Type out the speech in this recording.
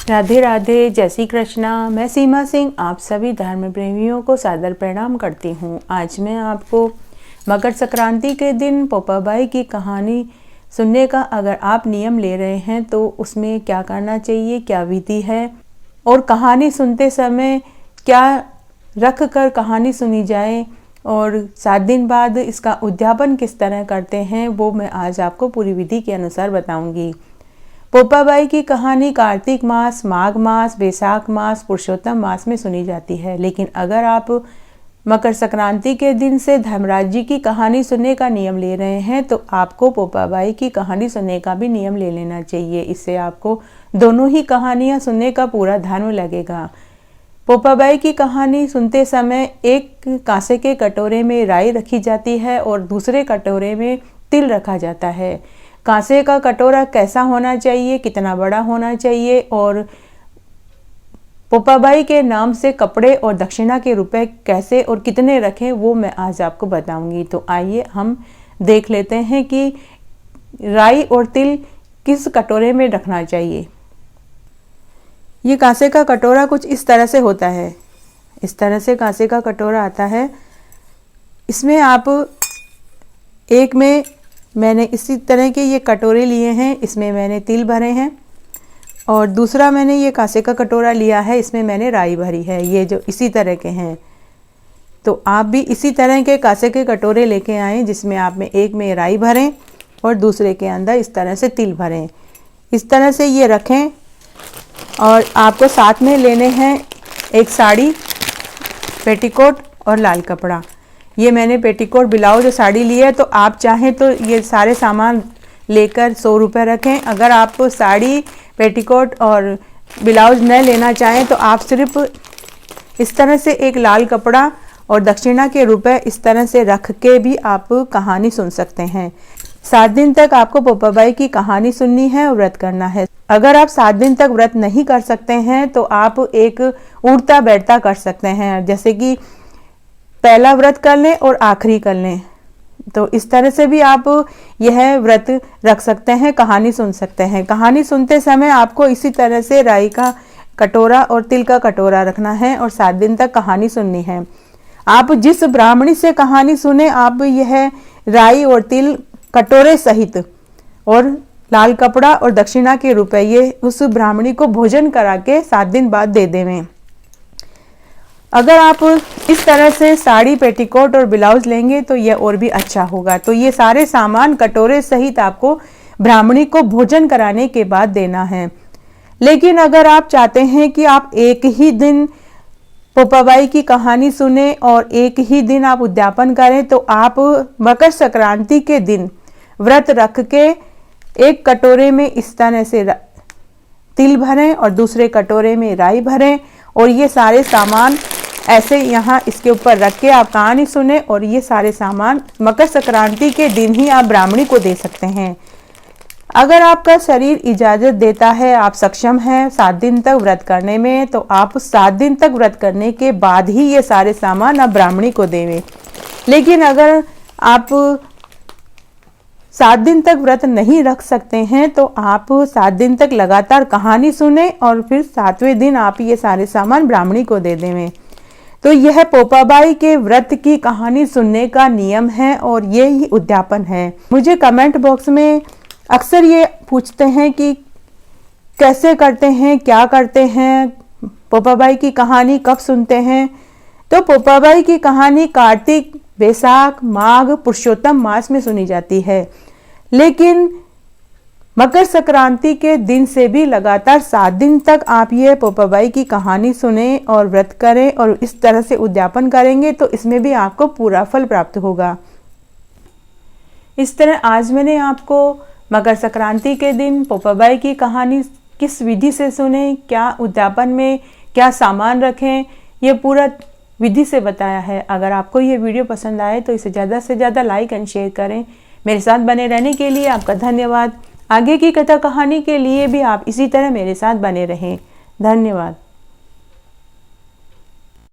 राधे राधे, जय श्री कृष्णा। मैं सीमा सिंह आप सभी धर्म प्रेमियों को सादर प्रणाम करती हूँ। आज मैं आपको मकर संक्रांति के दिन पोपाबाई की कहानी सुनने का अगर आप नियम ले रहे हैं तो उसमें क्या करना चाहिए, क्या विधि है और कहानी सुनते समय क्या रख कर कहानी सुनी जाए और 7 दिन बाद इसका उद्यापन किस तरह करते हैं वो मैं आज आपको पूरी विधि के अनुसार बताऊंगी। पोपाबाई की कहानी कार्तिक मास, माघ मास, वैशाख मास, पुरुषोत्तम मास में सुनी जाती है। लेकिन अगर आप मकर संक्रांति के दिन से धर्मराज जी की कहानी सुनने का नियम ले रहे हैं तो आपको पोपाबाई की कहानी सुनने का भी नियम ले लेना चाहिए। इससे आपको दोनों ही कहानियां सुनने का पूरा धर्म लगेगा। पोपाबाई की कहानी सुनते समय एक कांसे के कटोरे में राई रखी जाती है और दूसरे कटोरे में तिल रखा जाता है। कांसे का कटोरा कैसा होना चाहिए, कितना बड़ा होना चाहिए और पोपाबाई के नाम से कपड़े और दक्षिणा के रुपए कैसे और कितने रखें वो मैं आज आपको बताऊंगी। तो आइए हम देख लेते हैं कि राई और तिल किस कटोरे में रखना चाहिए। ये कांसे का कटोरा कुछ इस तरह से होता है। इस तरह से कांसे का कटोरा आता है। इसमें आप एक में मैंने इसी तरह के ये कटोरे लिए हैं, इसमें मैंने तिल भरे हैं और दूसरा मैंने ये कांसे का कटोरा लिया है, इसमें मैंने राई भरी है। ये जो इसी तरह के हैं तो आप भी इसी तरह के कांसे के कटोरे लेके आएँ जिसमें आप में एक में राई भरें और दूसरे के अंदर इस तरह से तिल भरें। इस तरह से ये रखें और आपको साथ में लेने हैं एक साड़ी, पेटीकोट और लाल कपड़ा। ये मैंने पेटीकोट, ब्लाउज और साड़ी ली है। तो आप चाहें तो ये सारे सामान लेकर 100 रुपये रखें। अगर आप साड़ी, पेटीकोट और ब्लाउज न लेना चाहें तो आप सिर्फ इस तरह से एक लाल कपड़ा और दक्षिणा के रुपए इस तरह से रख के भी आप कहानी सुन सकते हैं। 7 दिन तक आपको पोपाबाई की कहानी सुननी है और व्रत करना है। अगर आप 7 दिन तक व्रत नहीं कर सकते हैं तो आप एक उठता बैठता कर सकते हैं, जैसे कि पहला व्रत कर लें और आखिरी कर लें। तो इस तरह से भी आप यह व्रत रख सकते हैं, कहानी सुन सकते हैं। कहानी सुनते समय आपको इसी तरह से राई का कटोरा और तिल का कटोरा रखना है और 7 दिन तक कहानी सुननी है। आप जिस ब्राह्मणी से कहानी सुने आप यह राई और तिल कटोरे सहित और लाल कपड़ा और दक्षिणा के रुपए ये उस ब्राह्मणी को भोजन करा के 7 दिन बाद दे देवें। अगर आप इस तरह से साड़ी, पेटीकोट और ब्लाउज लेंगे तो यह और भी अच्छा होगा। तो ये सारे सामान कटोरे सहित आपको ब्राह्मणी को भोजन कराने के बाद देना है। लेकिन अगर आप चाहते हैं कि आप एक ही दिन पोपाबाई की कहानी सुने और एक ही दिन आप उद्यापन करें तो आप मकर संक्रांति के दिन व्रत रख के एक कटोरे में इस तरह से तिल भरें और दूसरे कटोरे में राई भरें और ये सारे सामान ऐसे यहाँ इसके ऊपर रख के आप कहानी सुने और ये सारे सामान मकर संक्रांति के दिन ही आप ब्राह्मणी को दे सकते हैं। अगर आपका शरीर इजाज़त देता है, आप सक्षम हैं 7 दिन तक व्रत करने में तो आप 7 दिन तक व्रत करने के बाद ही ये सारे सामान आप ब्राह्मणी को देवें। लेकिन अगर आप 7 दिन तक व्रत नहीं रख सकते हैं तो आप 7 दिन तक लगातार कहानी सुने और फिर 7वें दिन आप ये सारे सामान ब्राह्मणी को दे देवें। तो यह पोपाबाई के व्रत की कहानी सुनने का नियम है और ये ही उद्यापन है। मुझे कमेंट बॉक्स में अक्सर ये पूछते हैं कि कैसे करते हैं, क्या करते हैं, पोपाबाई की कहानी कब सुनते हैं। तो पोपाबाई की कहानी कार्तिक, वैशाख, माघ, पुरुषोत्तम मास में सुनी जाती है। लेकिन मकर संक्रांति के दिन से भी लगातार 7 दिन तक आप ये पोपाबाई की कहानी सुने और व्रत करें और इस तरह से उद्यापन करेंगे तो इसमें भी आपको पूरा फल प्राप्त होगा। इस तरह आज मैंने आपको मकर संक्रांति के दिन पोपाबाई की कहानी किस विधि से सुने, क्या उद्यापन में क्या सामान रखें, ये पूरा विधि से बताया है। अगर आपको ये वीडियो पसंद आए तो इसे ज़्यादा से ज़्यादा लाइक एंड शेयर करें। मेरे साथ बने रहने के लिए आपका धन्यवाद। आगे की कथा कहानी के लिए भी आप इसी तरह मेरे साथ बने रहें। धन्यवाद।